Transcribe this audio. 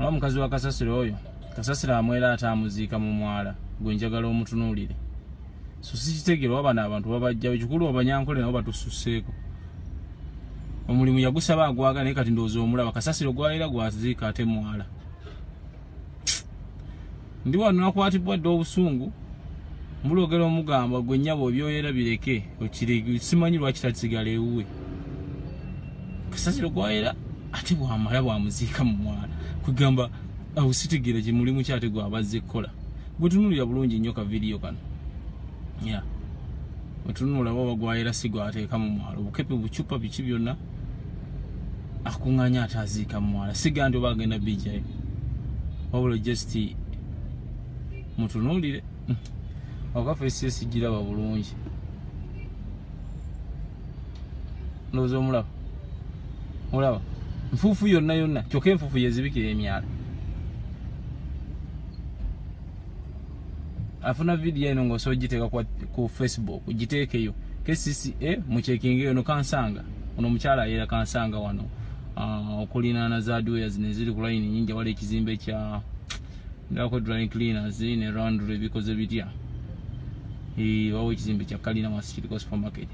Olwa mukazi wa kasasiro oyo kasasiro amwera atamuziika mu mwala gwe njagala omutunuulire so sikitegera oba n'abantu babajja ekikulu abanyankole nabo batususseeko omulimu yagusaba agwaga naye kati ndowooza omulaba kasasiro gwayera gwaziika ate mwala ndi wano nakwatibwa dde obusungu mulogera omugamba gwe nnyabo ebyoyera bireke okirege simanyi lwaki tasigala ewuwe kasasiro gwayera ate bwamala bwamuziika mu mwala kugamba awo sitegera gye mulimu kyate gwabazze kukola gwetunulira bulungi nnyo ka vidiyo kano ya wetunula baba gwayera si gwateeka mu mwala obukepe bucupa biki byonna akuŋŋanya ataziika mu mwala siga nti oba agenda bijjayo wabula just mutunuulire okafeesi sigiraba bulungi ndowooza omulaba olaba nfuufu yonna yonna kyokka enfuufu yezibikira emyala afuna vidiyo eno ng'osobola giteeka ku Facebook giteekeyo KCCA mucekingeyo no kansanga ono omukyala ayera kansanga wano okulinaana za dweya zino eziri ku layini nyingi wali ekizimbe kya ndako dry cleaners ne laundry bikoze bitya wawo ekizimbe kya kalina masikiriko supermarket